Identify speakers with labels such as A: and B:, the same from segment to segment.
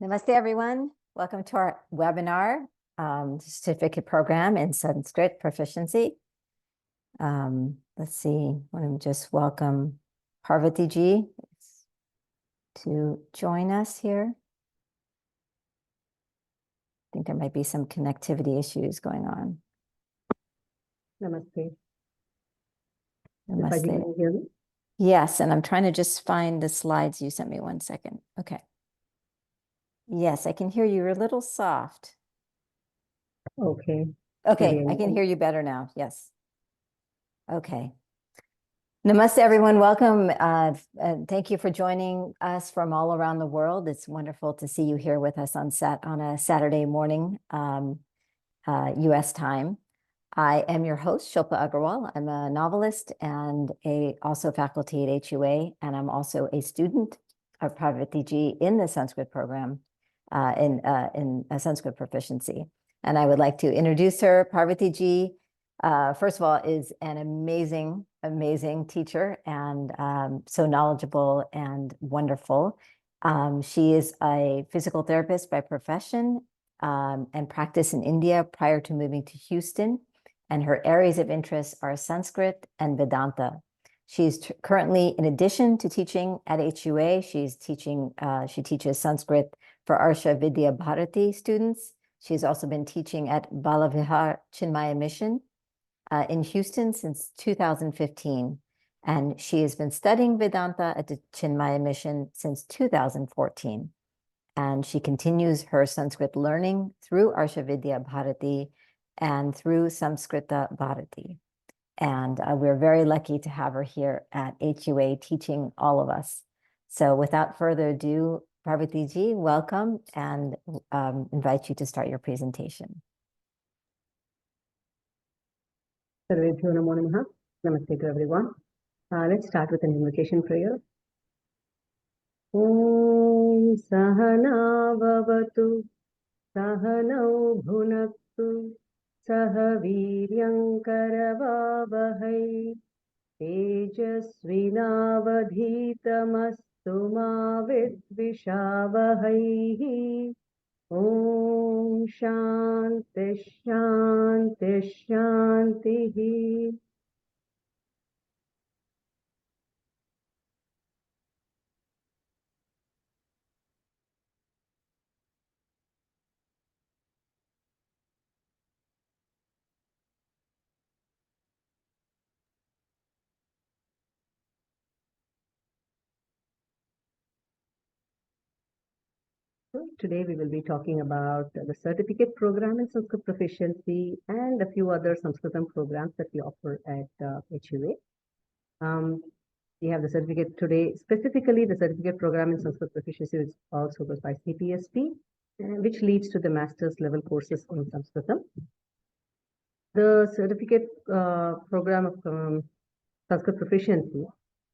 A: Namaste, everyone. Welcome to our webinar, certificate program in Sanskrit Proficiency. Let's see, I want to just welcome Parvati ji to join us here. I think there might be some connectivity issues going on.
B: Namaste.
A: Namaste.
B: Can you hear me?
A: Yes, and I'm trying to just find the slides you sent me. 1 second. Okay. Yes, I can hear you. You're a little soft.
B: Okay.
A: Okay, I can hear you better now. Yes. Okay. Namaste, everyone. Welcome. Thank you for joining us from all around the world. It's wonderful to see you here with us on a Saturday morning, U.S. time. I am your host, Shilpa Agarwal. I'm a novelist and also faculty at HUA, and I'm also a student of Parvati ji in the Sanskrit program in Sanskrit Proficiency. And I would like to introduce her. Parvati ji, first of all, is an amazing, amazing teacher and so knowledgeable and wonderful. She is a physical therapist by profession and practice in India prior to moving to Houston. And her areas of interest are Sanskrit and Vedanta. She's currently, in addition to teaching at HUA, she teaches Sanskrit for Arsha Vidya Bharati students. She's also been teaching at Balavihar Chinmaya Mission in Houston since 2015. And she has been studying Vedanta at the Chinmaya Mission since 2014. And she continues her Sanskrit learning through Arsha Vidya Bharati and through Samskrita Bharati. And we're very lucky to have her here at HUA teaching all of us. So without further ado, Parvati ji, welcome, and invite you to start your presentation.
B: Sarvebhyo namo namaha. Namaste to everyone. Let's start with an invocation prayer. Om Sahana Vavatu Sahanau Bhunaktu Sahaviryam Karavavahai Tejasvinavadhitamastu ma vidvishavahai. Om Shanti Shanti Shanti. Today we will be talking about the certificate program in Sanskrit Proficiency and a few other Sanskritam programs that we offer at HUA. We have the certificate today, specifically the certificate program in Sanskrit Proficiency is also goes by CPSP, which leads to the master's level courses in Sanskritam. The certificate program of Sanskrit Proficiency,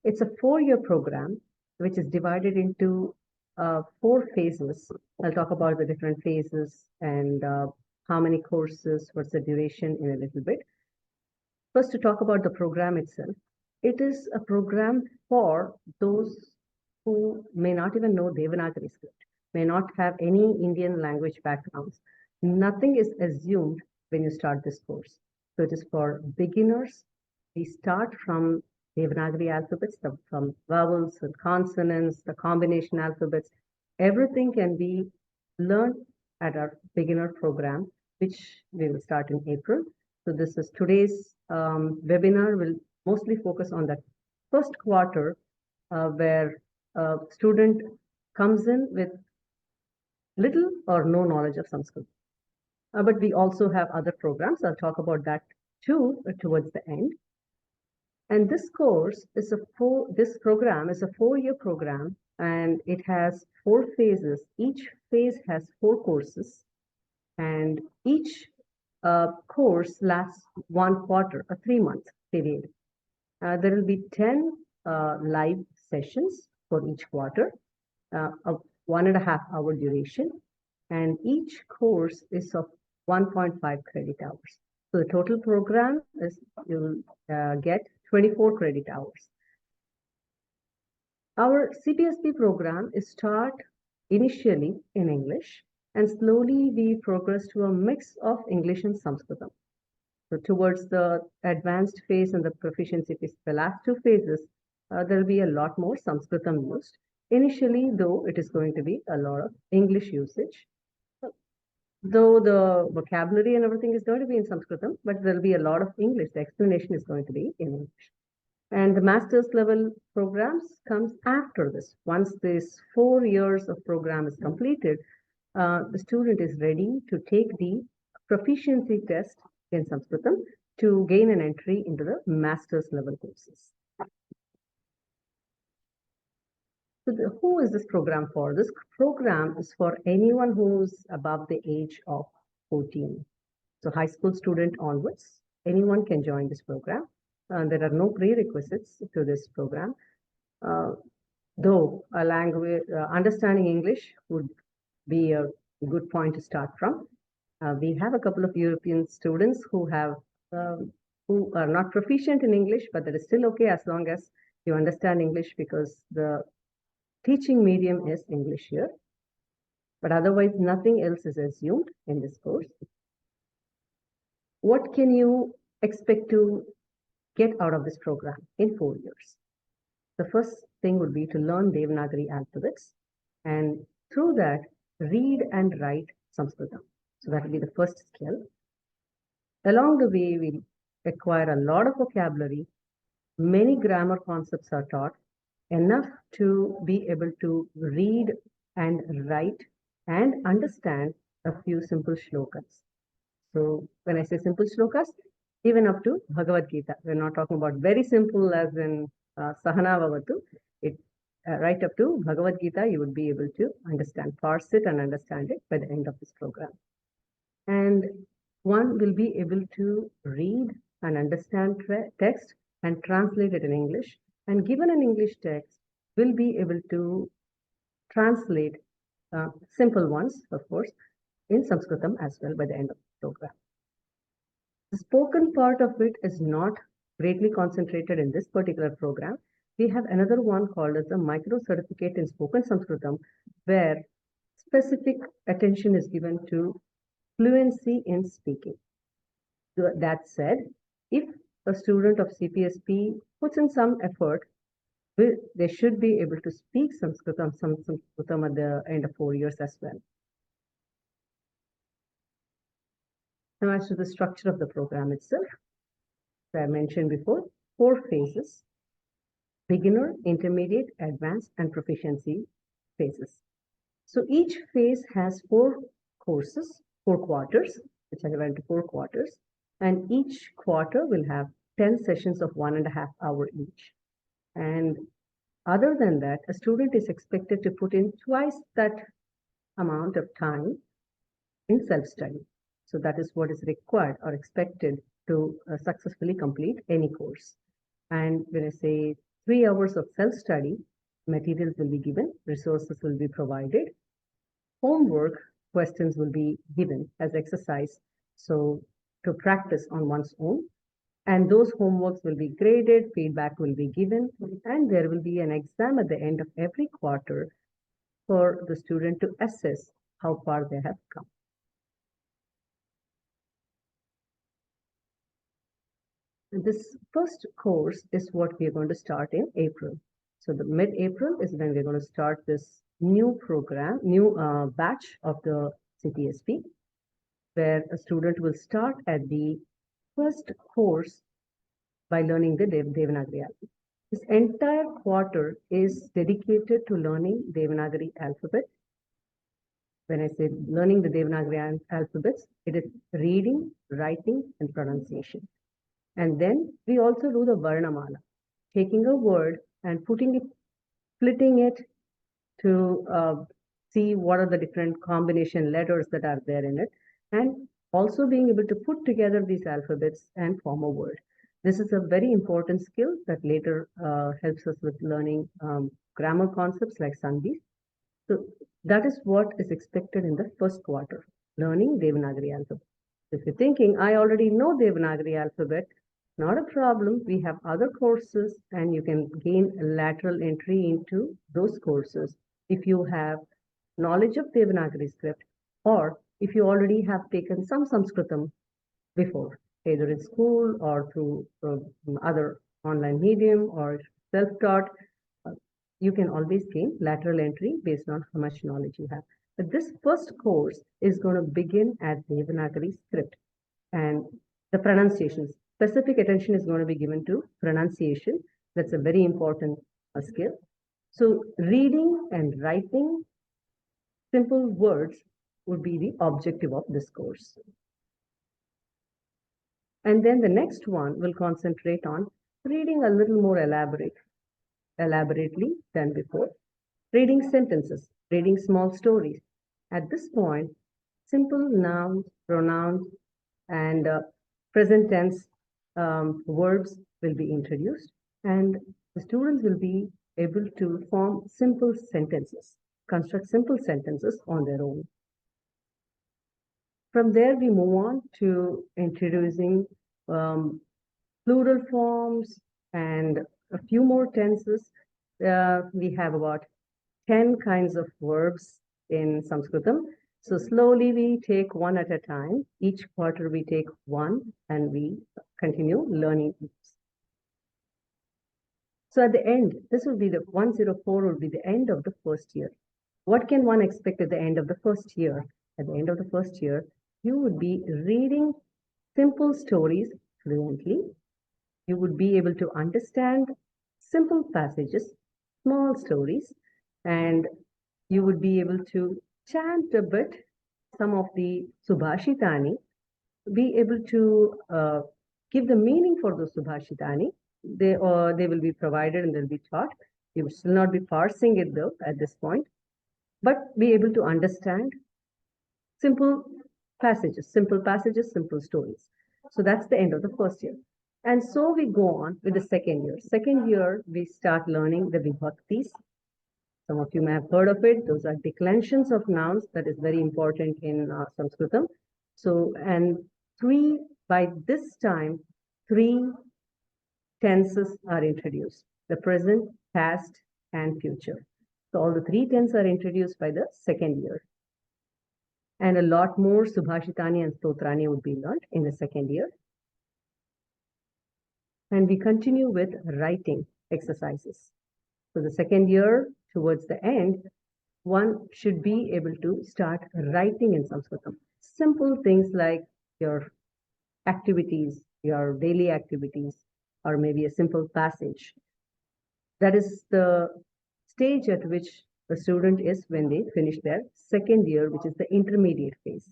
B: it's a 4-year program which is divided into 4 phases. I'll talk about the different phases and how many courses, what's the duration in a little bit. First, to talk about the program itself. It is a program for those who may not even know Devanagari script, may not have any Indian language backgrounds. Nothing is assumed when you start this course. So it is for beginners. We start from Devanagari alphabets, from vowels and consonants, the combination alphabets. Everything can be learned at our beginner program, which we will start in April. So this is today's webinar will mostly focus on that first quarter where a student comes in with little or no knowledge of Sanskrit. But we also have other programs. I'll talk about that too towards the end. And this course is this program is a 4-year program, and it has 4 phases. Each phase has 4 courses, and each course lasts 1 quarter, a 3-month period. There will be 10 live sessions for each quarter, of 1.5 hour duration, and each course is of 1.5 credit hours. So the total program is you will get 24 credit hours. Our CPSP program is taught initially in English, and slowly we progress to a mix of English and Sanskritam. So towards the advanced phase and the proficiency phase, the last two phases, there will be a lot more Sanskritam used. Initially, though, it is going to be a lot of English usage. Though the vocabulary and everything is going to be in Sanskritam, but there will be a lot of English. The explanation is going to be in English. And the master's level programs comes after this. Once this 4 years of program is completed, the student is ready to take the proficiency test in Sanskritam to gain an entry into the master's level courses. So who is this program for? This program is for anyone who's above the age of 14. So high school student onwards, anyone can join this program. There are no prerequisites to this program. Though a language, understanding English would be a good point to start from. We have a couple of European students who are not proficient in English, but that is still okay as long as you understand English, because the teaching medium is English here. But otherwise, nothing else is assumed in this course. What can you expect to get out of this program in 4 years? The first thing would be to learn Devanagari alphabets, and through that, read and write Sanskritam. So that will be the first skill. Along the way, we acquire a lot of vocabulary. Many grammar concepts are taught, enough to be able to read and write and understand a few simple shlokas. So when I say simple shlokas, even up to Bhagavad Gita. We're not talking about very simple as in Sahana Vavatu. Right up to Bhagavad Gita, you would be able to understand, parse it and understand it by the end of this program. And one will be able to read and understand text and translate it in English. And given an English text, will be able to translate simple ones, of course, in Sanskritam as well by the end of the program. The spoken part of it is not greatly concentrated in this particular program. We have another one called as the Micro Certificate in Spoken Sanskritam, where specific attention is given to fluency in speaking. That said, if a student of CPSP puts in some effort, they should be able to speak Sanskritam at the end of 4 years as well. Now, as to the structure of the program itself, as I mentioned before, 4 phases: beginner, intermediate, advanced, and proficiency phases. So each phase has 4 courses, 4 quarters, which are divided into 4 quarters, and each quarter will have 10 sessions of 1.5 hours each. And other than that, a student is expected to put in twice that amount of time in self-study. So that is what is required or expected to successfully complete any course. And when I say 3 hours of self-study, materials will be given, resources will be provided, homework questions will be given as exercise, so to practice on one's own. And those homeworks will be graded, feedback will be given, and there will be an exam at the end of every quarter for the student to assess how far they have come. This first course is what we are going to start in April. So the mid-April is when we're going to start this new program, new batch of the CPSP, where a student will start at the first course by learning the Devanagari alphabet. This entire quarter is dedicated to learning Devanagari alphabet. When I say learning the Devanagari alphabets, it is reading, writing, and pronunciation. And then we also do the Varnamala, taking a word and splitting it to see what are the different combination letters that are there in it, and also being able to put together these alphabets and form a word. This is a very important skill that later helps us with learning grammar concepts like Sandhi. So that is what is expected in the first quarter, learning Devanagari alphabet. If you're thinking, I already know Devanagari alphabet, not a problem. We have other courses and you can gain a lateral entry into those courses if you have knowledge of Devanagari script, or if you already have taken some Sanskritam before, either in school or through other online medium or self-taught, you can always gain lateral entry based on how much knowledge you have. But this first course is going to begin at Devanagari script, and the pronunciations. Specific attention is going to be given to pronunciation. That's a very important skill. So reading and writing simple words would be the objective of this course. And then the next one will concentrate on reading a little more elaborately than before. Reading sentences, reading small stories. At this point, simple nouns, pronouns, and present tense verbs will be introduced, and the students will be able to form simple sentences, construct simple sentences on their own. From there, we move on to introducing plural forms and a few more tenses. We have about 10 kinds of verbs in Sanskritam. So slowly we take one at a time. Each quarter we take one and we continue learning. So at the end, this will be the 104 will be the end of the first year. What can one expect at the end of the first year? At the end of the first year, you would be reading simple stories fluently. You would be able to understand simple passages, small stories, and you would be able to chant a bit some of the Subhashitani, be able to give the meaning for those Subhashitani. They will be provided and they'll be taught. You will still not be parsing it though at this point, but be able to understand simple passages, simple stories. So that's the end of the first year. And so we go on with the second year. Second year, we start learning the vibhaktis. Some of you may have heard of it. Those are declensions of nouns. That is very important in Sanskritam. So, and by this time, three tenses are introduced: the present, past, and future. So all the three tenses are introduced by the second year. And a lot more Subhashitani and Stotrani would be learned in the second year. And we continue with writing exercises. So the second year, towards the end, one should be able to start writing in Sanskritam. Simple things like your activities, your daily activities, or maybe a simple passage. That is the stage at which the student is when they finish their second year, which is the intermediate phase.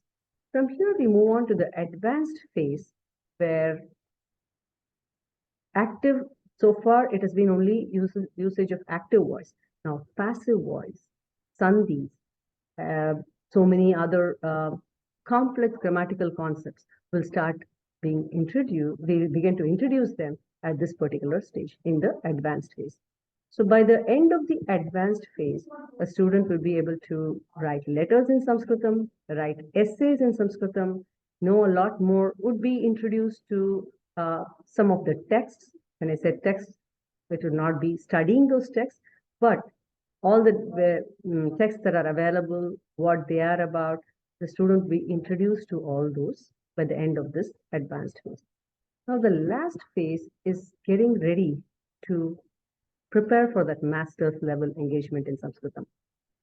B: From here, we move on to the advanced phase, where active, so far it has been only usage of active voice. Now passive voice, sandhis, so many other complex grammatical concepts will start being introduced. We begin to introduce them at this particular stage in the advanced phase. So by the end of the advanced phase, a student will be able to write letters in Sanskritam, write essays in Sanskritam, know a lot more, would be introduced to some of the texts. When I said texts, it would not be studying those texts, but all the texts that are available, what they are about, the student will be introduced to all those by the end of this advanced phase. Now the last phase is getting ready to prepare for that master's level engagement in Sanskritam.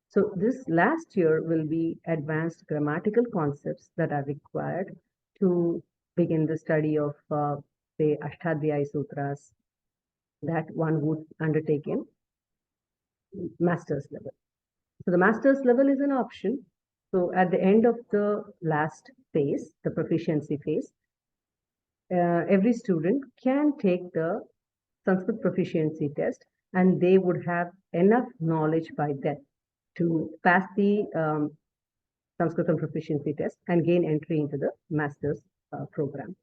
B: So this last year will be advanced grammatical concepts that are required to begin the study of, say, Ashtadhyayi Sutras that one would undertake in master's level. So the master's level is an option. So at the end of the last phase, the proficiency phase, every student can take the Sanskrit proficiency test, and they would have enough knowledge by then to pass the Sanskritam proficiency test and gain entry into the master's program.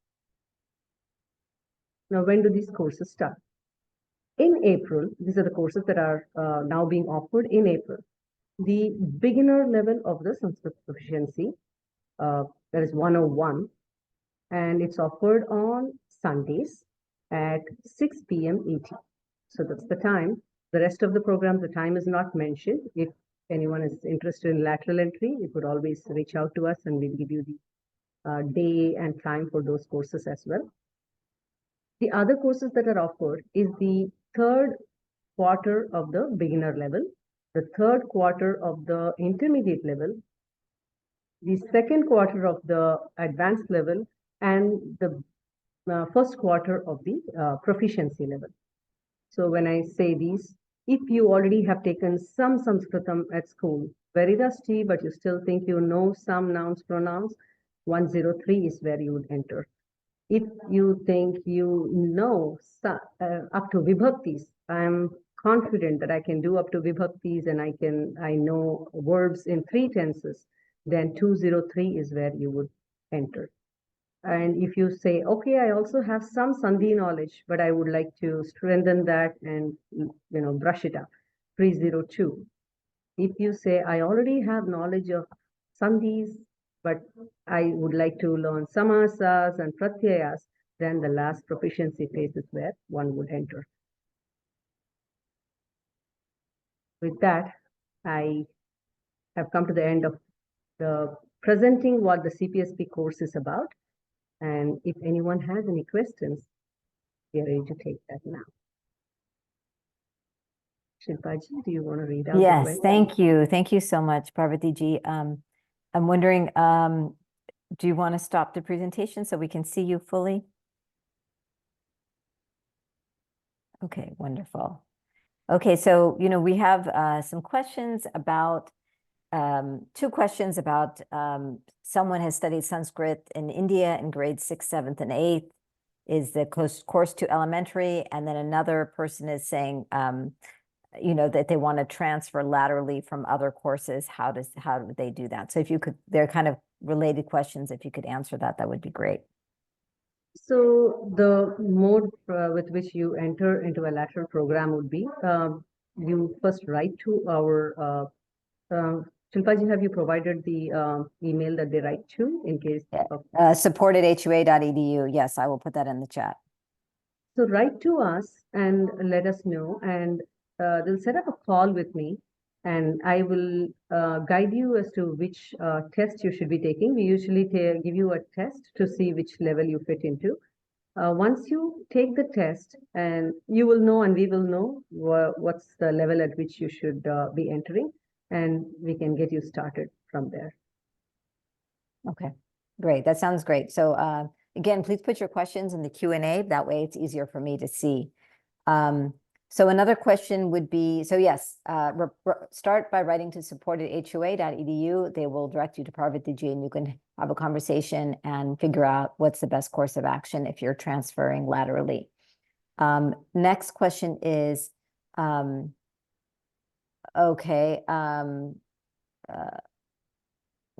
B: Now, when do these courses start? In April, these are the courses that are now being offered in April. The beginner level of the Sanskrit proficiency, that is 101, and it's offered on Sundays at 6 p.m. ET. So that's the time. The rest of the program, the time is not mentioned. If anyone is interested in lateral entry, you could always reach out to us and we'll give you the day and time for those courses as well. The other courses that are offered is the third quarter of the beginner level, the third quarter of the intermediate level, the second quarter of the advanced level, and the first quarter of the proficiency level. So when I say these, if you already have taken some Sanskritam at school, very rusty, but you still think you know some nouns, pronouns, 103 is where you would enter. If you think you know up to vibhaktis, I'm confident that I can do up to vibhaktis and I know verbs in 3 tenses, then 203 is where you would enter. And if you say, okay, I also have some Sandhi knowledge, but I would like to strengthen that and brush it up, 302. If you say, I already have knowledge of Sandhis, but I would like to learn samasas and pratyayas, then the last proficiency phase is where one would enter. With that, I have come to the end of the presenting what the CPSP course is about. And if anyone has any questions, we are ready to take that now. Shilpaji, do you want to read out the
A: Yes,
B: question?
A: thank you. Thank you so much, Parvati ji. I'm wondering, do you want to stop the presentation so we can see you fully? Okay, wonderful. Okay, so, we have some questions about, 2 questions about someone has studied Sanskrit in India in grades 6th, 7th, and 8th. Is the course too elementary? And then another person is saying, that they want to transfer laterally from other courses. How do they do that? So if you could, they're kind of related questions. If you could answer that, that would be great.
B: So the mode with which you enter into a lateral program would be, you first write to our, Shilpaji, have you provided the email that they write to in case of...
A: supported@hua.edu. Yes, I will put that in the chat.
B: So write to us and let us know, and they'll set up a call with me, and I will guide you as to which test you should be taking. We usually give you a test to see which level you fit into. Once you take the test, and you will know and we will know what's the level at which you should be entering, and we can get you started from there.
A: Okay, great. That sounds great. So again, please put your questions in the Q&A. That way it's easier for me to see. So another question would be, so yes, start by writing to support@hua.edu. They will direct you to Parvati ji, and you can have a conversation and figure out what's the best course of action if you're transferring laterally. Next question is, okay,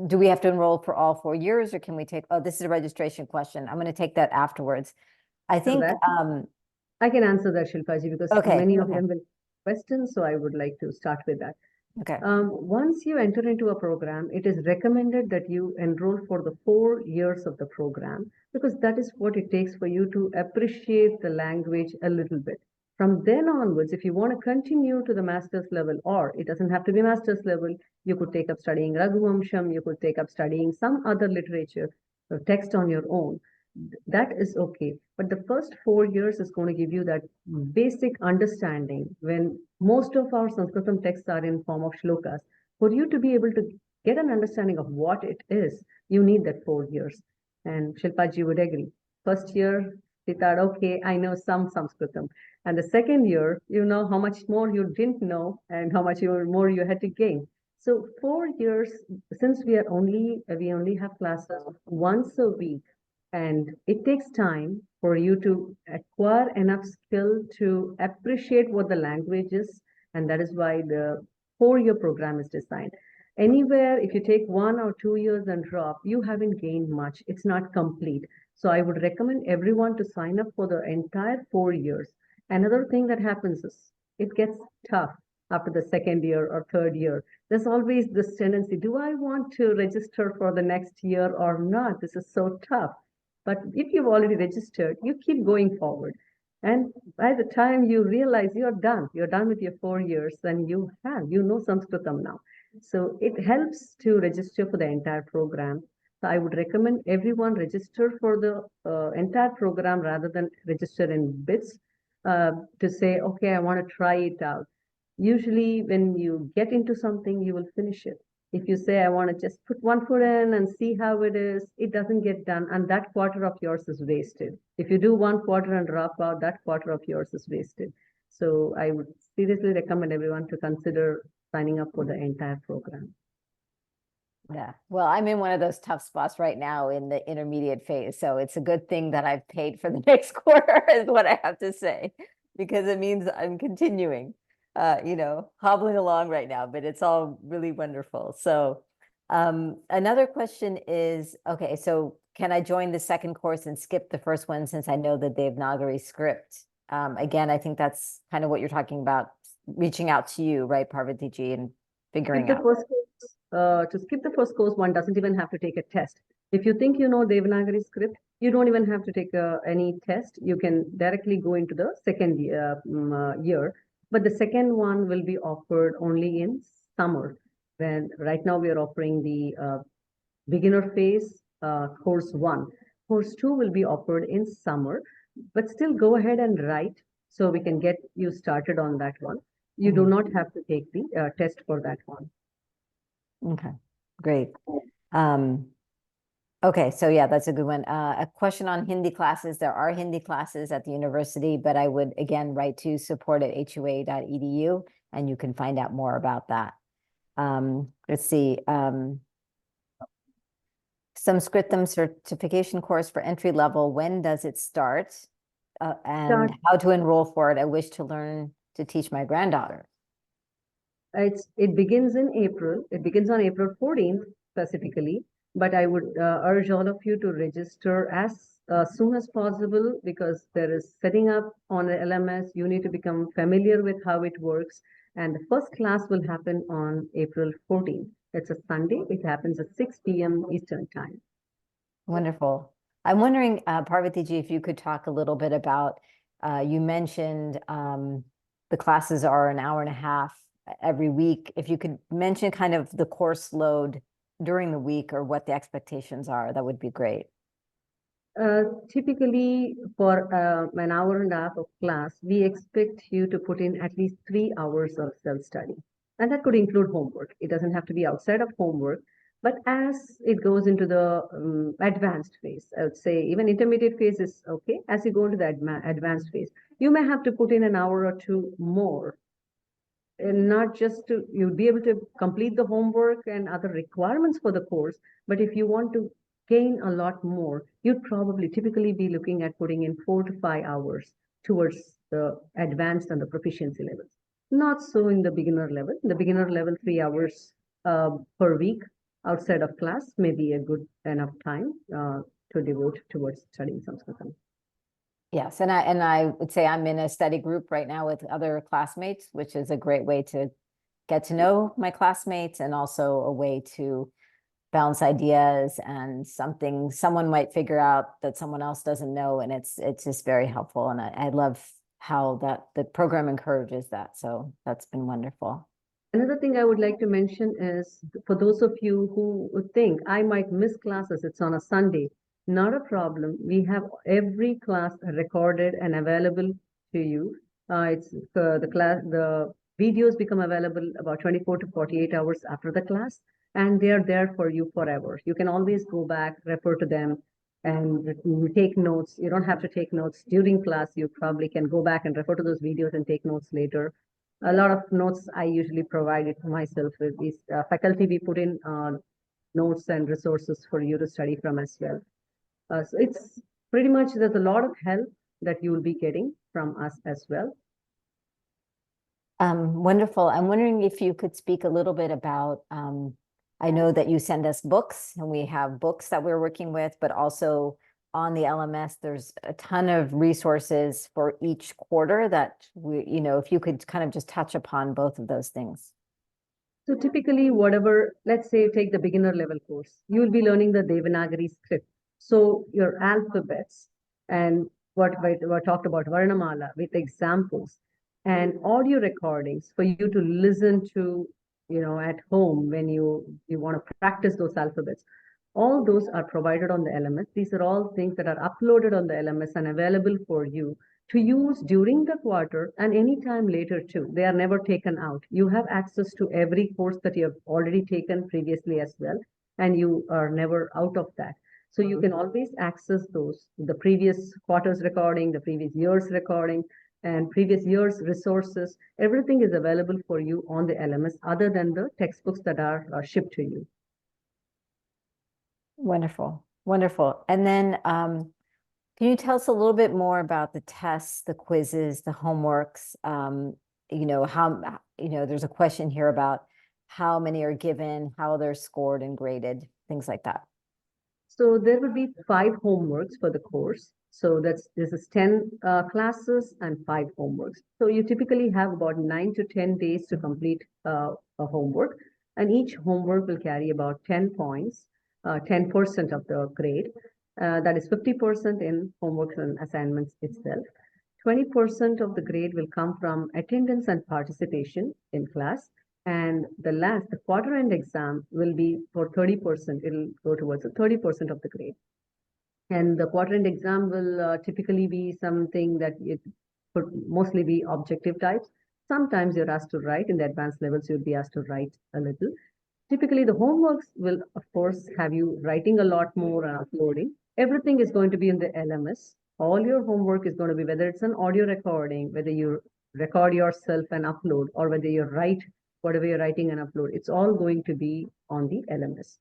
A: do we have to enroll for all 4 years, or can we take, this is a registration question. I'm going to take that afterwards. I think,
B: I can answer that, Shilpaji, because many of them will questions, so I would like to start with that.
A: Okay.
B: Once you enter into a program, it is recommended that you enroll for the 4 years of the program, because that is what it takes for you to appreciate the language a little bit. From then onwards, if you want to continue to the master's level, or it doesn't have to be master's level, you could take up studying Raghuvamsham, you could take up studying some other literature or text on your own. That is okay. But the first 4 years is going to give you that basic understanding. When most of our Sanskritam texts are in form of shlokas, for you to be able to get an understanding of what it is, you need that 4 years. And Shilpaji would agree. First year, she thought, okay, I know some Sanskritam. And the second year, you know how much more you didn't know and how much more you had to gain. So 4 years, since we only have classes once a week, and it takes time for you to acquire enough skill to appreciate what the language is. And that is why the 4-year program is designed. Anywhere, if you take 1 or 2 years and drop, you haven't gained much. It's not complete. So I would recommend everyone to sign up for the entire 4 years. Another thing that happens is it gets tough after the second year or third year. There's always this tendency, do I want to register for the next year or not? This is so tough. But if you've already registered, you keep going forward. And by the time you realize you're done with your 4 years, and you know Sanskritam now. So it helps to register for the entire program. So I would recommend everyone register for the entire program rather than register in bits, to say, okay, I want to try it out. Usually, when you get into something, you will finish it. If you say, I want to just put one foot in and see how it is, it doesn't get done. And that quarter of yours is wasted. If you do one quarter and drop out, that quarter of yours is wasted. So I would seriously recommend everyone to consider signing up for the entire program.
A: Yeah. Well, I'm in one of those tough spots right now in the intermediate phase. So it's a good thing that I've paid for the next quarter, is what I have to say, because it means I'm continuing, hobbling along right now, but it's all really wonderful. So another question is, okay, so can I join the second course and skip the first one since I know the Devanagari script? Again, I think that's kind of what you're talking about, reaching out to you, right, Parvati ji, and figuring out.
B: To skip the first course, one doesn't even have to take a test. If you think you know Devanagari script, you don't even have to take any test. You can directly go into the second year. But the second one will be offered only in summer. When right now we are offering the beginner phase, course 1. Course 2 will be offered in summer, but still go ahead and write so we can get you started on that one. You do not have to take the test for that one.
A: Okay, great. Okay, so yeah, that's a good one. A question on Hindi classes. There are Hindi classes at the university, but I would again write to support@hua.edu and you can find out more about that. Let's see. Sanskritam certification course for entry level. When does it start? And how to enroll for it? I wish to learn to teach my granddaughter.
B: It begins in April. It begins on April 14th specifically, but I would urge all of you to register as soon as possible, because there is setting up on the LMS. You need to become familiar with how it works. And the first class will happen on April 14th. It's a Sunday. It happens at 6 p.m. Eastern time.
A: Wonderful. I'm wondering, Parvati ji, if you could talk a little bit about, you mentioned the classes are an hour and a half every week. If you could mention kind of the course load during the week or what the expectations are, that would be great.
B: Typically, for an hour and a half of class, we expect you to put in at least 3 hours of self-study. And that could include homework. It doesn't have to be outside of homework. But as it goes into the advanced phase, I would say even intermediate phase is okay. As you go into the advanced phase, you may have to put in an hour or two more. And not just to, you'll be able to complete the homework and other requirements for the course. But if you want to gain a lot more, you'd probably typically be looking at putting in 4 to 5 hours towards the advanced and the proficiency levels. Not so in the beginner level. In the beginner level, 3 hours per week outside of class may be a good enough time to devote towards studying Sanskritam.
A: Yes, and I would say I'm in a study group right now with other classmates, which is a great way to get to know my classmates and also a way to bounce ideas and something someone might figure out that someone else doesn't know, and it's just very helpful. And I love how that the program encourages that. So that's been wonderful.
B: Another thing I would like to mention is, for those of you who would think I might miss classes, it's on a Sunday. Not a problem. We have every class recorded and available to you. The videos become available about 24 to 48 hours after the class, and they are there for you forever. You can always go back, refer to them, and take notes. You don't have to take notes during class. You probably can go back and refer to those videos and take notes later. A lot of notes I usually provide it myself with these faculty. We put in notes and resources for you to study from as well. So it's pretty much, there's a lot of help that you will be getting from us as well.
A: Wonderful. I'm wondering if you could speak a little bit about, I know that you send us books and we have books that we're working with, but also on the LMS, there's a ton of resources for each quarter that we, if you could kind of just touch upon both of those things.
B: So typically, whatever, let's say you take the beginner level course, you will be learning the Devanagari script. So your alphabets and what we talked about Varnamala with examples and audio recordings for you to listen to, at home when you want to practice those alphabets. All those are provided on the LMS. These are all things that are uploaded on the LMS and available for you to use during the quarter and anytime later too. They are never taken out. You have access to every course that you have already taken previously as well, and you are never out of that. So you can always access those, the previous quarter's recording, the previous year's recording, and previous year's resources. Everything is available for you on the LMS other than the textbooks that are shipped to you.
A: Wonderful, wonderful. And then can you tell us a little bit more about the tests, the quizzes, the homeworks? There's a question here about how many are given, how they're scored and graded, things like that.
B: So there will be 5 homeworks for the course. So this is 10 classes and 5 homeworks. So you typically have about 9 to 10 days to complete a homework, and each homework will carry about 10 points, 10% of the grade. That is 50% in homeworks and assignments itself. 20% of the grade will come from attendance and participation in class. And the quarter end exam will be for 30%. It'll go towards 30% of the grade. And the quarter end exam will typically be something that it could mostly be objective types. Sometimes you're asked to write. In the advanced levels, you'll be asked to write a little. Typically, the homeworks will, of course, have you writing a lot more and uploading. Everything is going to be in the LMS. All your homework is going to be, whether it's an audio recording, whether you record yourself and upload, or whether you write whatever you're writing and upload, it's all going to be on the LMS.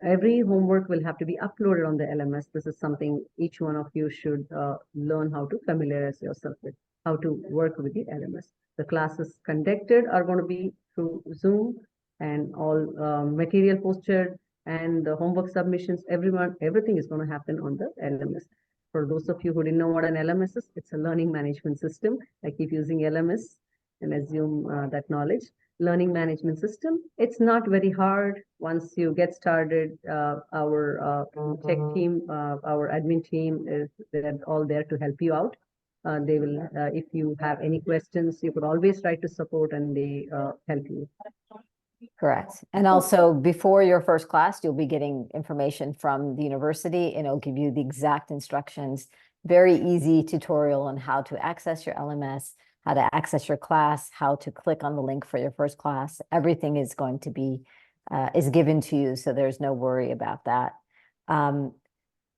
B: Every homework will have to be uploaded on the LMS. This is something each one of you should learn how to familiarize yourself with, how to work with the LMS. The classes conducted are going to be through Zoom, and all material posted and the homework submissions, everything is going to happen on the LMS. For those of you who didn't know what an LMS is, it's a learning management system. I keep using LMS and assume that knowledge. Learning management system. It's not very hard. Once you get started, our tech team, our admin team they're all there to help you out. They will, if you have any questions, you could always write to support and they help you.
A: Correct. And also before your first class, you'll be getting information from the university and it'll give you the exact instructions, very easy tutorial on how to access your LMS, how to access your class, how to click on the link for your first class. Everything is going to be, is given to you. So there's no worry about that.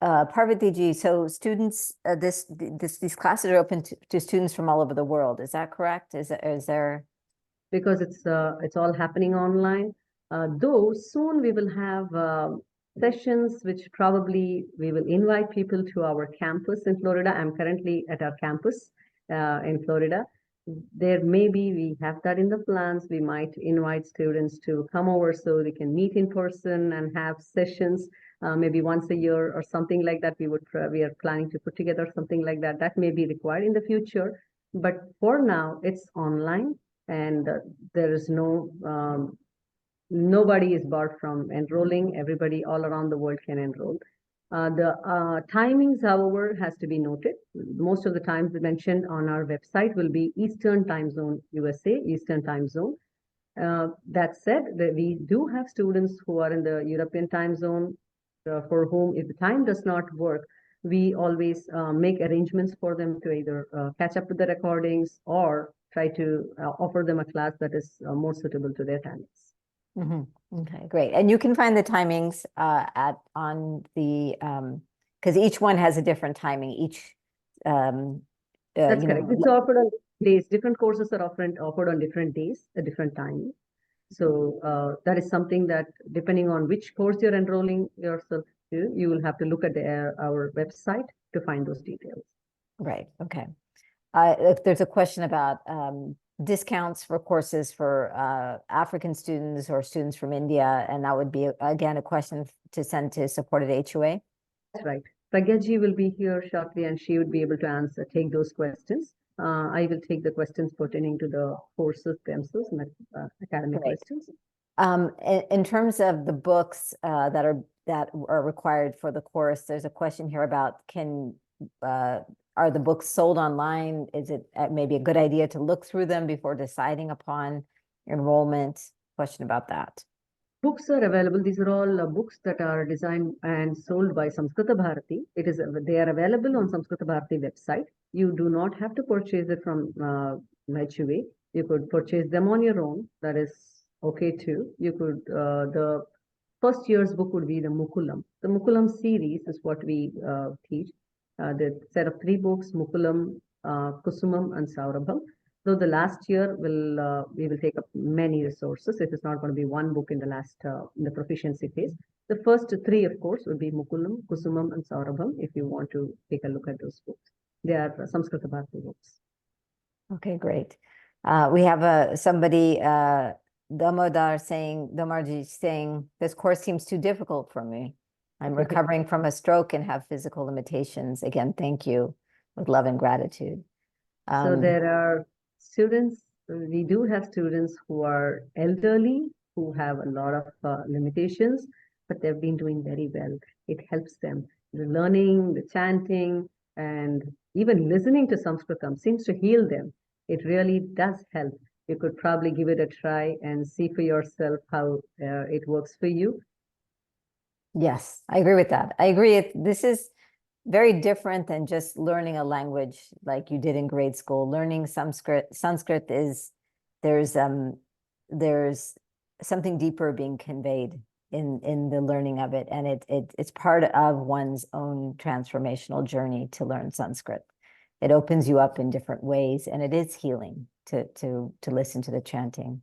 A: Parvatiji, so students, these classes are open to students from all over the world. Is that correct? Is there?
B: Because it's all happening online. Though soon we will have sessions which probably we will invite people to our campus in Florida. I'm currently at our campus in Florida. There we have that in the plans. We might invite students to come over so they can meet in person and have sessions maybe once a year or something like that. We are planning to put together something like that. That may be required in the future. But for now, it's online. And there is nobody is barred from enrolling. Everybody all around the world can enroll. The timings, however, has to be noted. Most of the times mentioned on our website will be Eastern Time Zone USA, Eastern Time Zone. That said, we do have students who are in the European time zone for whom if the time does not work, we always make arrangements for them to either catch up with the recordings or try to offer them a class that is more suitable to their timings.
A: Mm-hmm. Okay, great. And you can find the timings on the because each one has a different timing. Each
B: that's correct. It's offered on days. Different courses are offered on different days, a different timing. So that is something that depending on which course you're enrolling yourself to, you will have to look at our website to find those details.
A: Right. Okay. If there's a question about discounts for courses for African students or students from India, and that would be, again, a question to send to support at HUA.
B: That's right. Pragyaji will be here shortly and she would be able to take those questions. I will take the questions pertaining to the courses themselves and academic questions.
A: In terms of the books that are required for the course, there's a question here about can are the books sold online? Is it maybe a good idea to look through them before deciding upon enrollment? Question about that.
B: Books are available. These are all books that are designed and sold by Samskrita Bharati. They are available on Samskrita Bharati website. You do not have to purchase it from HUA. You could purchase them on your own. That is okay too. You could the first year's book would be the Mukulam. The Mukulam series is what we teach. The set of 3 books: Mukulam, Kusumam, and Saurabham. So the last year we will take up many resources. It is not going to be one book in the proficiency phase. The first 3, of course, would be Mukulam, Kusumam, and Saurabham. If you want to take a look at those books, they are Samskrita Bharati books.
A: Okay, great. We have somebody, Damarji saying, this course seems too difficult for me. I'm recovering from a stroke and have physical limitations. Again, thank you with love and gratitude.
B: So there are students, we do have students who are elderly, who have a lot of limitations, but they've been doing very well. It helps them. The learning, the chanting, and even listening to Sanskritam seems to heal them. It really does help. You could probably give it a try and see for yourself how it works for you.
A: Yes, I agree with that. I agree. This is very different than just learning a language like you did in grade school. Learning Sanskrit is there's something deeper being conveyed in the learning of it, and it's part of one's own transformational journey to learn Sanskrit. It opens you up in different ways, and it is healing to listen to the chanting.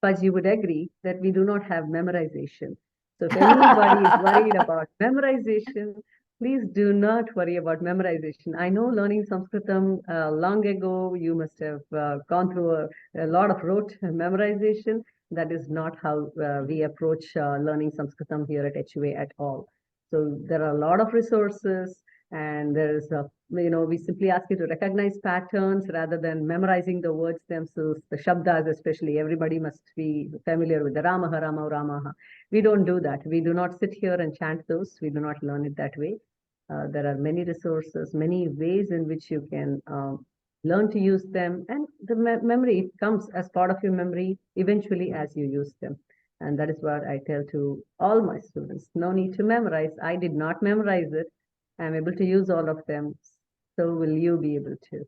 B: But you would agree that we do not have memorization. So if anybody is worried about memorization, please do not worry about memorization. I know learning Sanskritam long ago, you must have gone through a lot of rote memorization. That is not how we approach learning Sanskritam here at HUA at all. So there are a lot of resources, and there's we simply ask you to recognize patterns rather than memorizing the words themselves, the shabdas especially. Everybody must be familiar with the Ramaha, Rama, Ramaha. We don't do that. We do not sit here and chant those. We do not learn it that way. There are many resources, many ways in which you can learn to use them, and the memory comes as part of your memory eventually as you use them. And that is what I tell to all my students. No need to memorize. I did not memorize it. I'm able to use all of them. So will you be able to?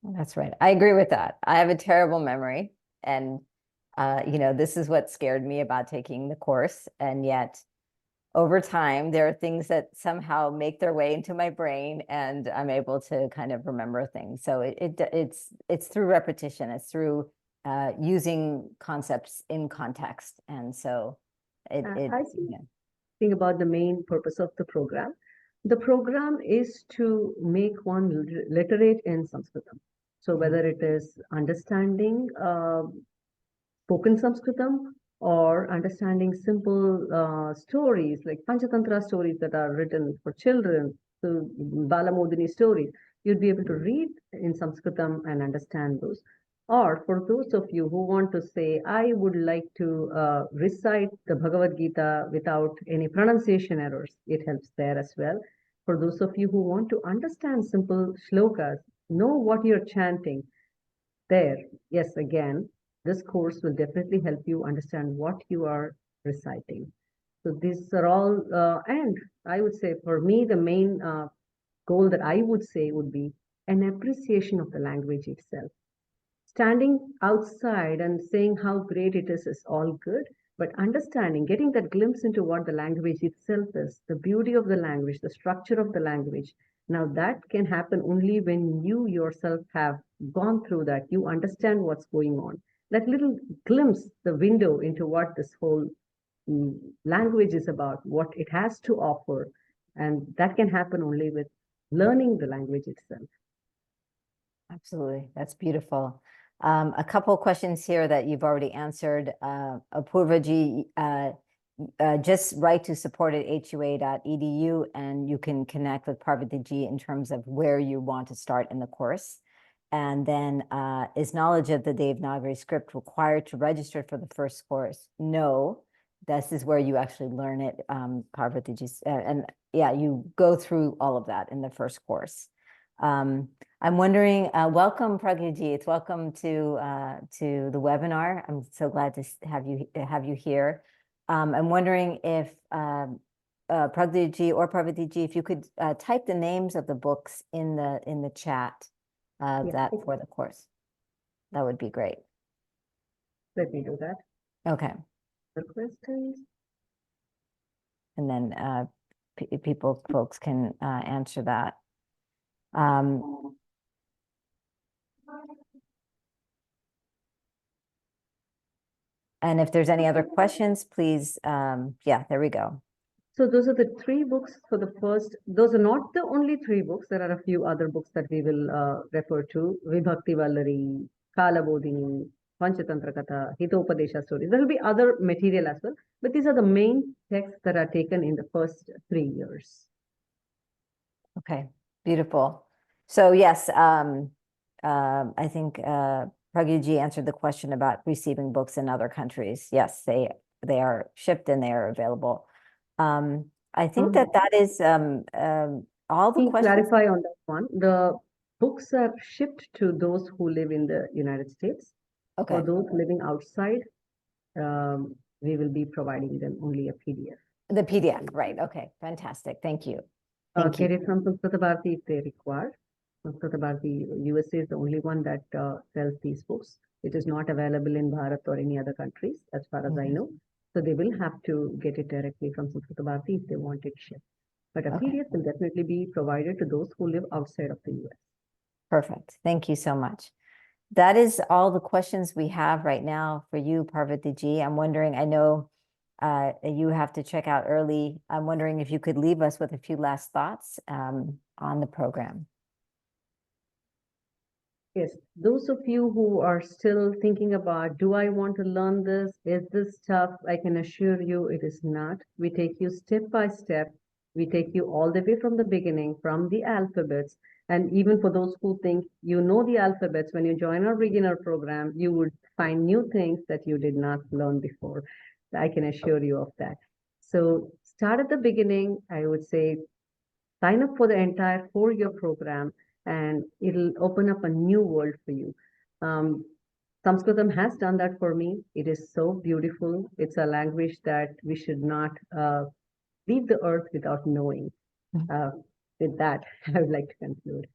A: That's right. I agree with that. I have a terrible memory, and this is what scared me about taking the course. And yet over time, there are things that somehow make their way into my brain, and I'm able to kind of remember things. So it's through repetition. It's through using concepts in context. And so
B: I think about the main purpose of the program. The program is to make one literate in Sanskritam. So whether it is understanding spoken Sanskritam or understanding simple stories like Panchatantra stories that are written for children, so Balamodini stories, you'd be able to read in Sanskritam and understand those. Or for those of you who want to say, I would like to recite the Bhagavad Gita without any pronunciation errors, it helps there as well. For those of you who want to understand simple shlokas, know what you're chanting, there, yes, again, this course will definitely help you understand what you are reciting. So these are all, and I would say for me, the main goal that I would say would be an appreciation of the language itself. Standing outside and saying how great it is all good, but understanding, getting that glimpse into what the language itself is, the beauty of the language, the structure of the language. Now that can happen only when you yourself have gone through that. You understand what's going on. That little glimpse, the window into what this whole language is about, what it has to offer. And that can happen only with learning the language itself.
A: Absolutely. That's beautiful. A couple of questions here that you've already answered. Apurvaji, just write to support@hua.edu and you can connect with Parvati in terms of where you want to start in the course. And then is knowledge of the Devanagari script required to register for the first course? No, this is where you actually learn it, Parvatiji. And yeah, you go through all of that in the first course. I'm wondering, welcome Pragyaji. It's welcome to the webinar. I'm so glad to have you here. I'm wondering if Pragyaji or Parvatiji, if you could type the names of the books in the chat for the course, that would be great.
B: Let me do that.
A: Okay.
B: The questions.
A: And then folks can answer that. And if there's any other questions, please, yeah, there we go.
B: So those are the 3 books for the first. Those are not the only 3 books. There are a few other books that we will refer to. Vibhakti Vallari, Kala Bodhini, Panchatantra Katha, Hitopadesha stories. There will be other material as well. But these are the main texts that are taken in the first 3 years.
A: Okay, beautiful. So yes, I think Pragyaji answered the question about receiving books in other countries. Yes, they are shipped and they are available. I think that is all the questions.
B: Clarify on that one. The books are shipped to those who live in the United States.
A: Okay.
B: For those living outside, we will be providing them only a PDF.
A: The PDF, right? Okay, fantastic. Thank you.
B: Get it from Sanskrit Bharati if they require. Sanskrit Bharati USA is the only one that sells these books. It is not available in Bharat or any other countries, as far as I know. So they will have to get it directly from Sanskrit Bharati if they want it shipped. But a PDF will definitely be provided to those who live outside of the US.
A: Perfect. Thank you so much. That is all the questions we have right now for you, Parvatiji. I'm wondering, I know you have to check out early. I'm wondering if you could leave us with a few last thoughts on the program.
B: Yes, those of you who are still thinking about, do I want to learn this? Is this tough? I can assure you it is not. We take you step by step. We take you all the way from the beginning, from the alphabets. And even for those who think you know the alphabets, when you join our beginner program, you would find new things that you did not learn before. I can assure you of that. So start at the beginning. I would say sign up for the entire 4-year program, and it'll open up a new world for you. Sanskritam has done that for me. It is so beautiful. It's a language that we should not leave the earth without knowing. With that, I would like to conclude.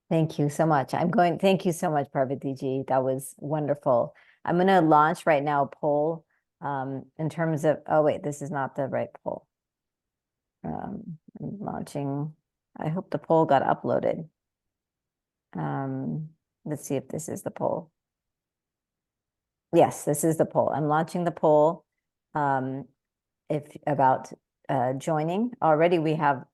A: Thank you so much. Thank you so much, Parvatiji. That was wonderful. I'm going to launch right now a poll in terms of, oh wait, this is not the right poll. I'm launching, I hope the poll got uploaded. Let's see if this is the poll. Yes, this is the poll. I'm launching the poll about joining. Already we have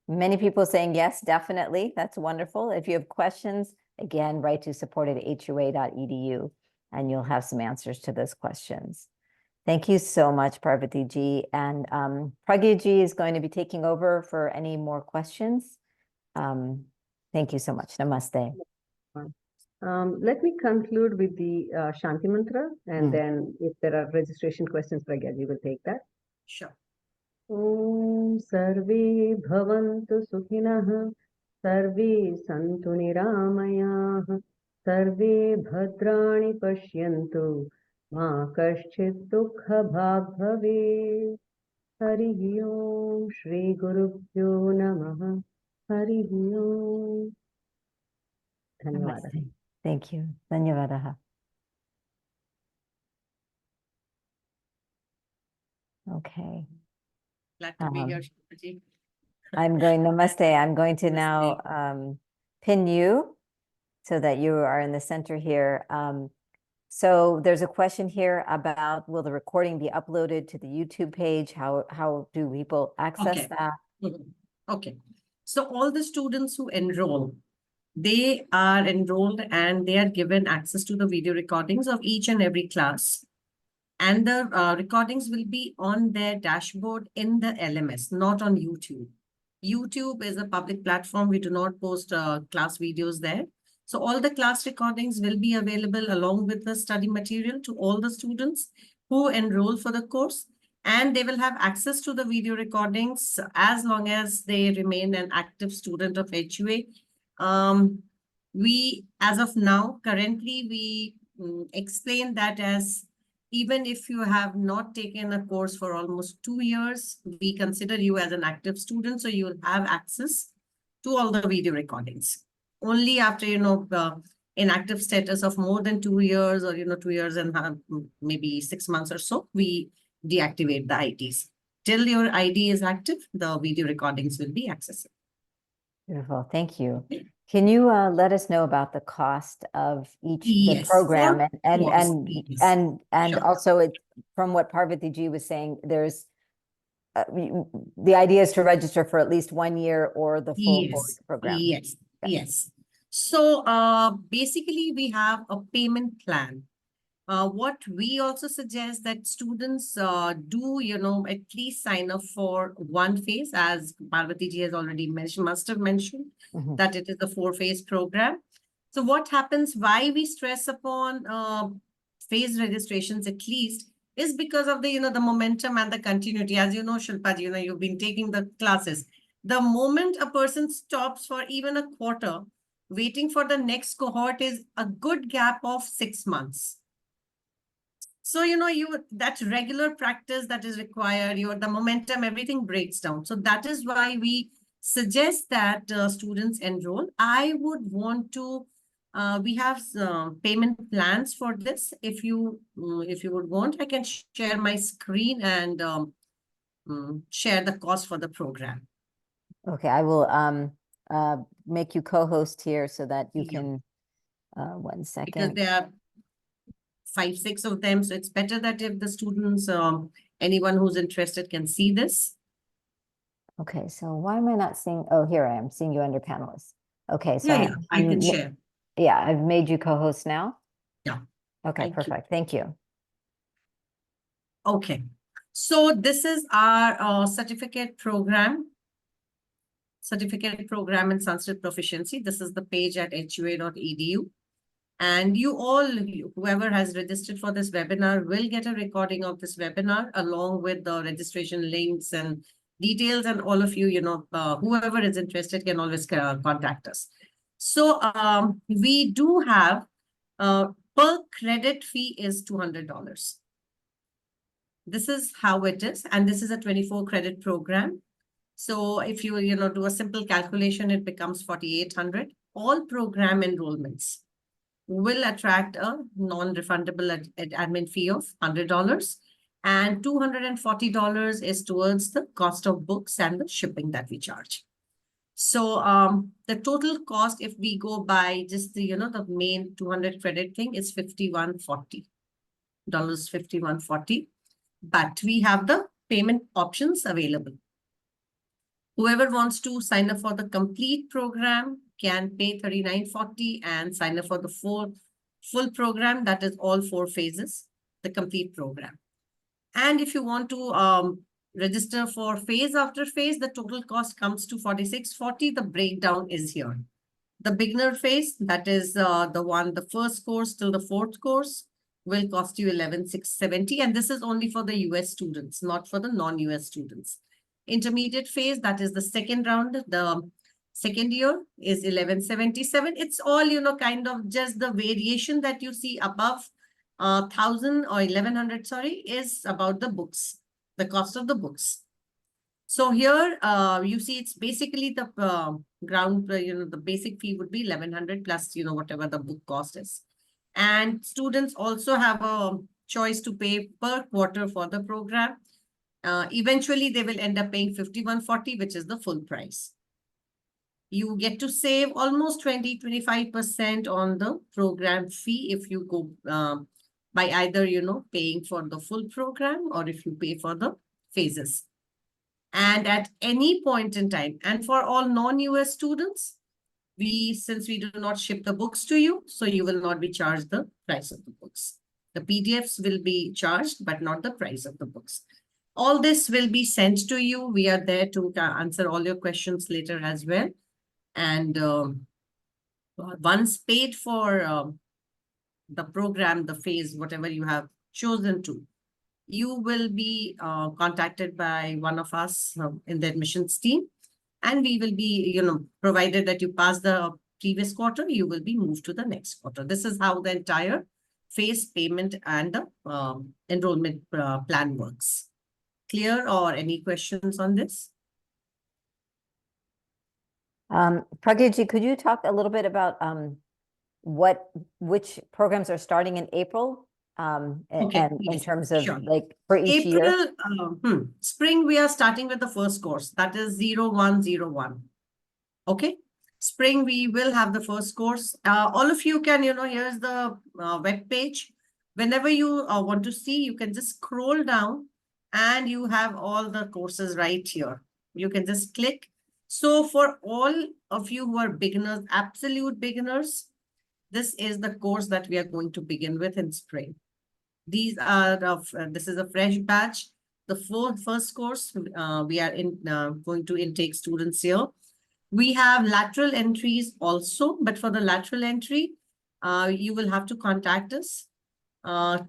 A: many people saying yes, definitely. That's wonderful. If you have questions, again, write to support@hua.edu and you'll have some answers to those questions. Thank you so much, Parvatiji. And Pragyaji is going to be taking over for any more questions. Thank you so much. Namaste.
B: Let me conclude with the Shanti Mantra, and then if there are registration questions, Pragyaji will take that.
C: Sure.
B: Om Sarve Bhavantu Sukhinah, Sarve Santu Niramayah, Sarve Bhadrani Pashyantu, Ma Kaschit Dukha Bhag Bhavet. Hari Om Shri Gurubhyo Namaha. Hari Om.
A: Namaste. Thank you. Dhanyavadaha. Okay.
C: Glad to be here, Shilpaji.
A: Namaste. I'm going to now pin you so that you are in the center here. So there's a question here about, will the recording be uploaded to the YouTube page? How do people access that?
C: Okay. So all the students who enroll, they are enrolled and they are given access to the video recordings of each and every class. And the recordings will be on their dashboard in the LMS, not on YouTube. YouTube is a public platform. We do not post class videos there. So all the class recordings will be available along with the study material to all the students who enroll for the course, and they will have access to the video recordings as long as they remain an active student of HUA. We, as of now, currently, we explain that as even if you have not taken a course for almost 2 years, we consider you as an active student, so you will have access to all the video recordings. Only after, inactive status of more than 2 years or, 2 years and maybe 6 months or so, we deactivate the IDs. Till your ID is active, the video recordings will be accessible.
A: Beautiful. Thank you. Can you let us know about the cost of each the
C: Yes,
A: program
C: for
A: and
C: course,
A: and
C: yes.
A: and
C: Sure.
A: also it from what Parvati ji was saying, there's the idea is to register for at least 1 year or the full
C: Yes,
A: program.
C: yes,
A: Okay.
C: yes. So basically we have a payment plan. What we also suggest that students do, at least sign up for one phase, as Parvati ji has already mentioned, must have mentioned
A: Mhm.
C: that it is a 4-phase program. So what happens, why we stress upon phase registrations at least, is because of the, the momentum and the continuity. As you know, Shilpa ji, you've been taking the classes. The moment a person stops for even a quarter, waiting for the next cohort is a good gap of 6 months. So, that regular practice that is required, the momentum, everything breaks down. So that is why we suggest that students enroll. I would want to, we have payment plans for this. If you would want, I can share my screen and share the cost for the program.
A: Okay, I will make you co-host here so that you
C: Yeah.
A: can 1
C: Because
A: second.
C: there are 5, 6 of them. So it's better that if the students, anyone who's interested can see this.
A: Okay, so why am I not seeing? Oh, here I am seeing you under panelists. Okay, so
C: Yeah, I can share.
A: Yeah, I've made you co-host now.
C: Yeah.
A: Okay,
C: Thank you.
A: perfect. Thank you.
C: Okay. So this is our certificate program in Sanskrit Proficiency. This is the page at hua.edu. And you all, whoever has registered for this webinar will get a recording of this webinar along with the registration links and details, and all of you, whoever is interested can always contact us. So we do have per credit fee is $200. This is how it is, and this is a 24 credit program. So if you, do a simple calculation, it becomes 4,800. All program enrollments will attract a non-refundable admin fee of $100, and $240 is towards the cost of books and the shipping that we charge. So the total cost, if we go by just the, the main 200 credit thing, is $51.40. $51.40. But we have the payment options available. Whoever wants to sign up for the complete program can pay $39.40 and sign up for the full program. That is all 4 phases, the complete program. And if you want to register for phase after phase, the total cost comes to $46.40. The breakdown is here. The beginner phase, that is the first course till the 4th course, will cost you $11,670. And this is only for the US students, not for the non-US students. Intermediate phase, that is the second round, the second year, is $1177. It's all, kind of just the variation that you see above 1,000 or 1,100, sorry, is about the books, the cost of the books. So here you see it's basically the ground, the basic fee would be 1,100 plus, whatever the book cost is. And students also have a choice to pay per quarter for the program. Eventually, they will end up paying $51.40, which is the full price. You get to save almost 20-25% on the program fee if you go by either, paying for the full program or if you pay for the phases. And at any point in time, and for all non-US students, since we do not ship the books to you, so you will not be charged the price of the books. The PDFs will be charged, but not the price of the books. All this will be sent to you. We are there to answer all your questions later as well. And once paid for the program, the phase, whatever you have chosen to, you will be contacted by one of us in the admissions team. And we will be, provided that you pass the previous quarter, you will be moved to the next quarter. This is how the entire phase payment and the enrollment plan works. Clear, or any questions on this?
A: Pragyaji, could you talk a little bit about which programs are starting in April?
C: Okay,
A: And in
C: yes,
A: terms of
C: sure.
A: like for each year?
C: April, spring, we are starting with the first course, that is 0101. Okay, spring, we will have the first course. All of you can, here's the web page. Whenever you want to see, you can just scroll down and you have all the courses right here. You can just click. So for all of you who are beginners, absolute beginners, this is the course that we are going to begin with in spring. These are this is a fresh batch. The first course, we are going to intake students here. We have lateral entries also, but for the lateral entry, you will have to contact us,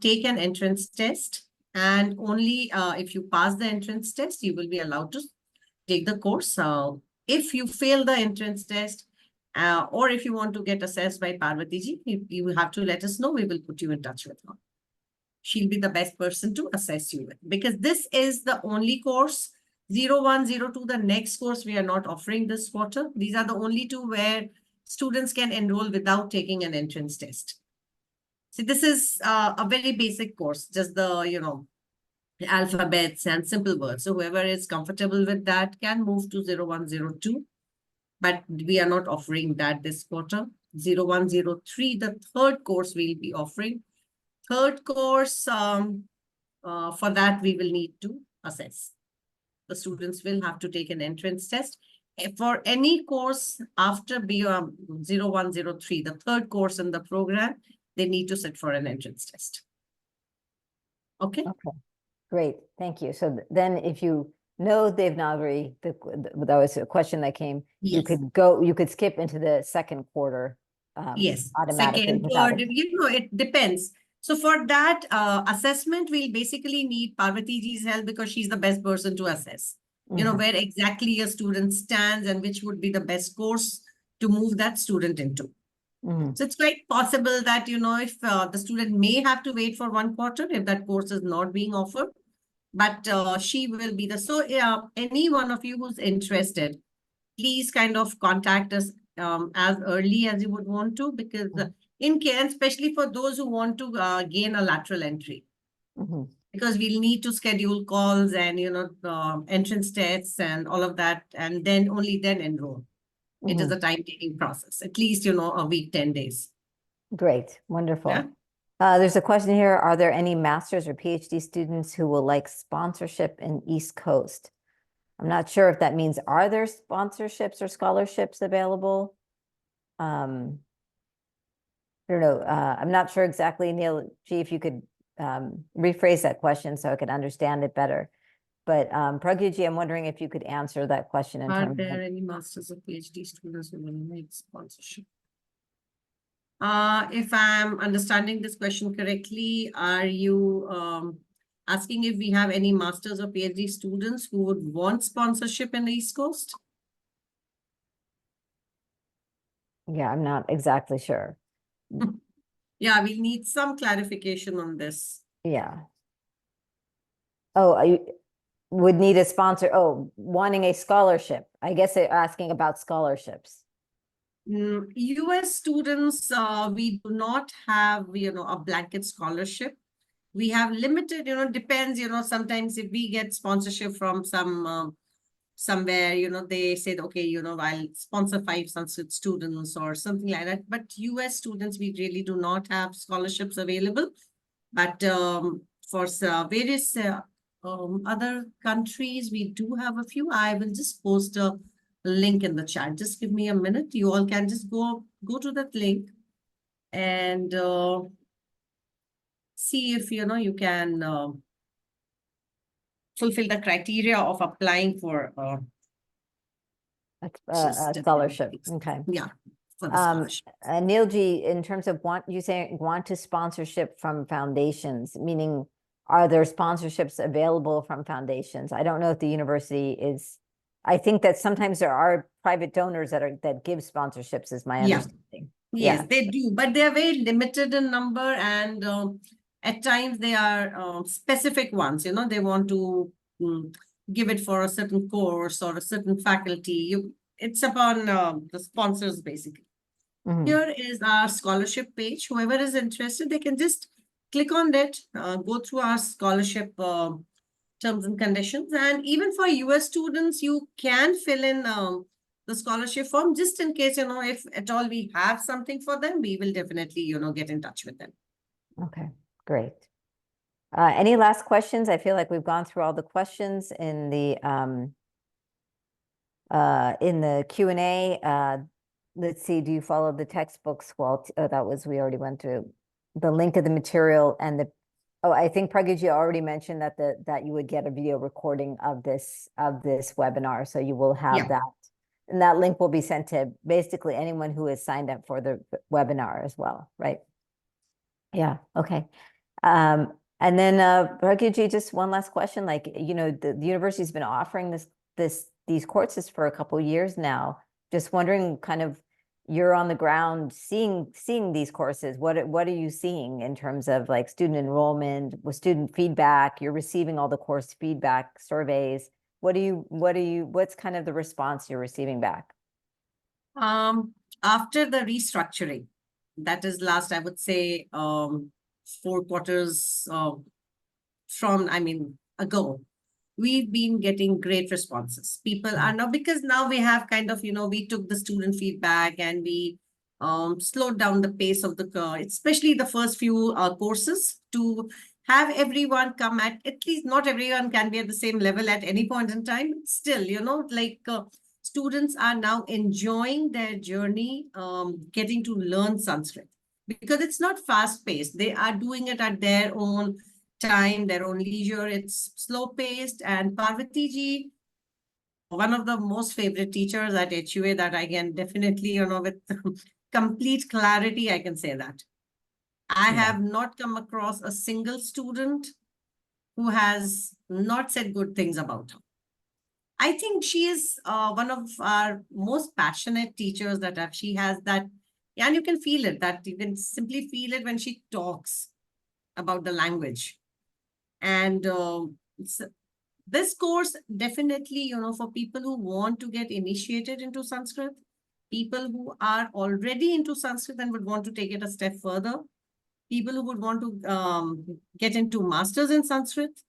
C: take an entrance test, and only if you pass the entrance test, you will be allowed to take the course. If you fail the entrance test, or if you want to get assessed by Parvati ji, you will have to let us know. We will put you in touch with her. She'll be the best person to assess you with, because this is the only course. 0102, the next course we are not offering this quarter. These are the only two where students can enroll without taking an entrance test. So this is a very basic course, just the, alphabets and simple words. So whoever is comfortable with that can move to 0102. But we are not offering that this quarter. 0103, the third course we'll be offering. Third course, for that we will need to assess. The students will have to take an entrance test. For any course after 0103, the third course in the program, they need to sit for an entrance test. Okay?
A: Okay, great, thank you. So then if you know Devanagari, that was a question that came, you
C: Yes.
A: you could skip into the second quarter
C: Yes,
A: automatically
C: second,
A: without
C: third,
A: it.
C: it depends. So for that assessment, we'll basically need Parvati ji's help, because she's the best person to assess.
A: Mhm.
C: Where exactly a student stands and which would be the best course to move that student into.
A: Mhm.
C: So it's quite possible that, if the student may have to wait for 1 quarter if that course is not being offered, but she will be so any one of you who's interested, please kind of contact us as early as you would want to, because in case, especially for those who want to gain a lateral entry,
A: Mhm.
C: because we'll need to schedule calls and, entrance tests and all of that, and then only then enroll. It is
A: Mhm.
C: a time-taking process, at least, a week, 10 days.
A: Great, wonderful.
C: Yeah.
A: There's a question here. Are there any master's or PhD students who will like sponsorship in East Coast? I'm not sure if that means, are there sponsorships or scholarships available? I don't know. I'm not sure exactly, Neil G, if you could rephrase that question so I could understand it better. But Pragya ji, I'm wondering if you could answer that question in
C: Are
A: terms
C: there
A: of.
C: any masters or PhD students who will make sponsorship? If I'm understanding this question correctly, are you asking if we have any masters or PhD students who would want sponsorship in the East Coast?
A: Yeah, I'm not exactly sure.
C: Yeah, we need some clarification on this.
A: Yeah. Oh, I would need a sponsor. Oh, wanting a scholarship. I guess they're asking about scholarships.
C: US students, we do not have, a blanket scholarship. We have limited, depends, sometimes if we get sponsorship from somewhere, they said, okay, I'll sponsor 5 Sanskrit students or something like that. But US students, we really do not have scholarships available. But for various other countries, we do have a few. I will just post a link in the chat. Just give me a minute. You all can just go to that link and see if, you can fulfill the criteria of applying for
A: A scholarship. Okay.
C: Yeah, for the scholarship.
A: Neil G, in terms of want to sponsorship from foundations, meaning are there sponsorships available from foundations? I don't know if the university is, I think that sometimes there are private donors that give sponsorships, is my
C: Yeah.
A: understanding.
C: Yes,
A: Yeah.
C: they do, but they are very limited in number, and at times they are specific ones. They want to give it for a certain course or a certain faculty. It's upon the sponsors basically.
A: Mhm.
C: Here is our scholarship page. Whoever is interested, they can just click on that, go through our scholarship terms and conditions. And even for US students, you can fill in the scholarship form just in case, if at all we have something for them, we will definitely, get in touch with them.
A: Okay, great. Any last questions? I feel like we've gone through all the questions in the Q&A. Let's see, do you follow the textbooks? Well, that was, we already went through the link of the material and I think Pragyaji already mentioned that you would get a video recording of this webinar. So you will have that. And that link will be sent to basically anyone who has signed up for the webinar as well, right? Yeah, okay. And then Pragyaji, just one last question. Like, the university's been offering these courses for a couple of years now. Just wondering, kind of, you're on the ground seeing these courses. What are you seeing in terms of like student enrollment, with student feedback? You're receiving all the course feedback surveys. What's kind of the response you're receiving back?
C: After the restructuring, that is last, I would say, 4 quarters ago, we've been getting great responses. People are now, because now we have kind of, we took the student feedback and we slowed down the pace of especially the first few courses, to have everyone come at least, not everyone can be at the same level at any point in time. Still, students are now enjoying their journey, getting to learn Sanskrit, because it's not fast paced. They are doing it at their own time, their own leisure. It's slow paced. And Parvati ji, one of the most favorite teachers at HUA, that I can definitely, with complete clarity, I can say that. I have not come across a single student who has not said good things about her. I think she is one of our most passionate teachers she has that, and you can feel it, that you can simply feel it when she talks about the language. And this course definitely, for people who want to get initiated into Sanskrit, people who are already into Sanskrit and would want to take it a step further, people who would want to get into masters in Sanskrit.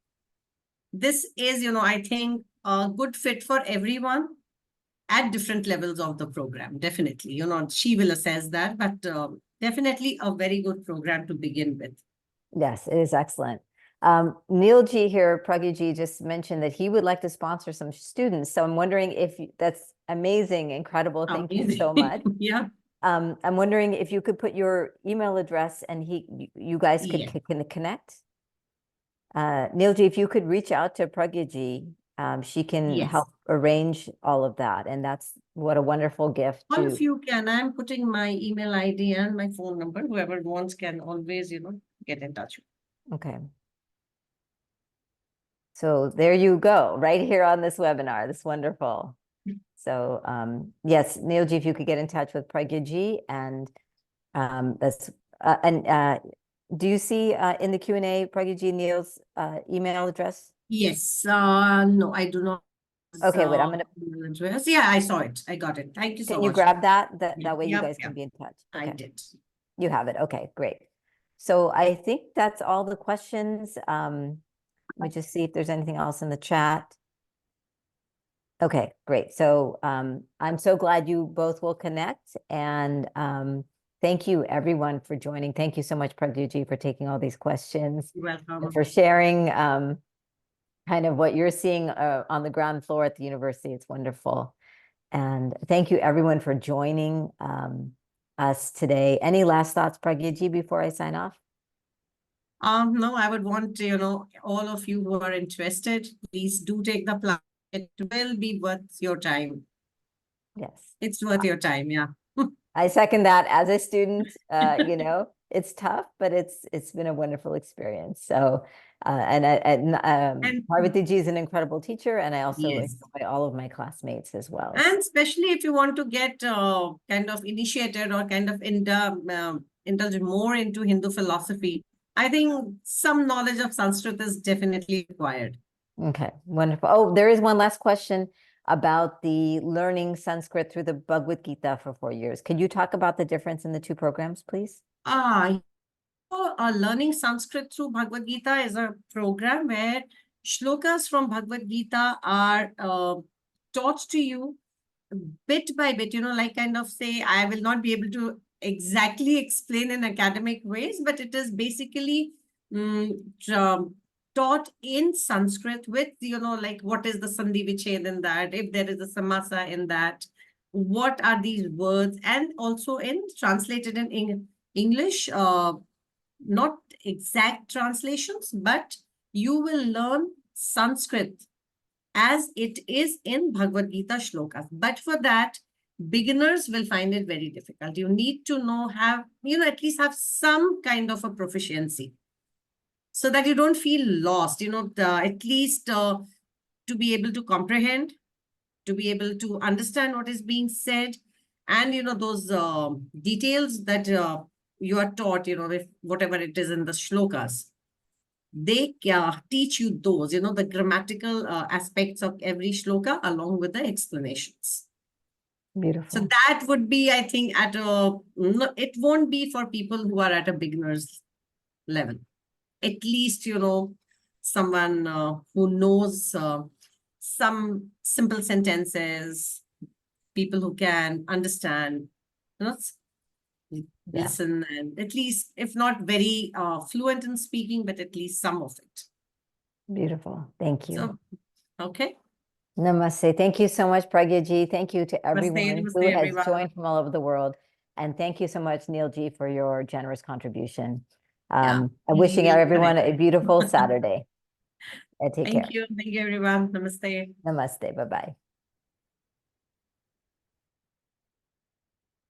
C: This is, I think, a good fit for everyone at different levels of the program. Definitely, she will assess that, but definitely a very good program to begin with.
A: Yes, it is excellent. Neilji here, Pragyaji, just mentioned that he would like to sponsor some students. So I'm wondering if that's amazing, incredible. Thank you so much.
C: Yeah.
A: I'm wondering if you could put your email address and you guys could connect. Neilji, if you could reach out to Pragyaji, she can help arrange all of that. And that's what a wonderful gift.
C: All of you can. I'm putting my email ID and my phone number. Whoever wants can always, get in touch.
A: Okay. So there you go, right here on this webinar. That's wonderful. So yes, Neilji, if you could get in touch with Pragyaji, and that's do you see in the Q&A Pragyaji Neil's email address?
C: Yes. No, I do not.
A: Okay, wait, I'm gonna.
C: Address. Yeah, I saw it. I got it. Thank you so much.
A: Can you grab that? That way you guys can be in touch.
C: Okay. I did.
A: You have it. Okay, great. So I think that's all the questions. Let me just see if there's anything else in the chat. Okay, great. So I'm so glad you both will connect, and thank you everyone for joining. Thank you so much, Pragyaji, for taking all these questions.
C: You're welcome.
A: And for sharing kind of what you're seeing on the ground floor at the university. It's wonderful. And thank you everyone for joining us today. Any last thoughts, Pragyaji, before I sign off?
C: No, I would want to, all of you who are interested, please do take the class. It will be worth your time.
A: Yes.
C: It's worth your time, yeah.
A: I second that as a student, it's tough, but it's been a wonderful experience. So, and
C: And
A: Parvati ji is an incredible teacher, and I also
C: yes.
A: enjoy all of my classmates as well.
C: And especially if you want to get kind of initiated or kind of indulge more into Hindu philosophy, I think some knowledge of Sanskrit is definitely required.
A: Okay, wonderful. Oh, there is one last question about the learning Sanskrit through the Bhagavad Gita for 4 years. Could you talk about the difference in the two programs, please?
C: Learning Sanskrit through Bhagavad Gita is a program where shlokas from Bhagavad Gita are taught to you bit by bit, like kind of say, I will not be able to exactly explain in academic ways, but it is basically taught in Sanskrit with, like what is the Sandhi Vichhed in that, if there is a Samasa in that, what are these words, and also in translated in English, not exact translations, but you will learn Sanskrit as it is in Bhagavad Gita shlokas. But for that, beginners will find it very difficult. You need to at least have some kind of a proficiency so that you don't feel lost, at least to be able to comprehend, to be able to understand what is being said, and, those details that you are taught, if whatever it is in the shlokas, they teach you those, the grammatical aspects of every shloka along with the explanations.
A: Beautiful.
C: So that would be, I think, it won't be for people who are at a beginner's level. At least, someone who knows some simple sentences, people who can understand, listen, and at least, if not very fluent in speaking, but at least some of it.
A: Beautiful. Thank you.
C: So, okay.
A: Namaste. Thank you so much, Pragya ji. Thank you to everyone
C: Namaste,
A: who has
C: everyone.
A: joined from all over the world. And thank you so much, Neil ji, for your generous contribution.
C: Yeah.
A: I'm wishing everyone a beautiful Saturday. Take care.
C: Thank you. Thank you, everyone. Namaste.
A: Namaste. Bye-bye.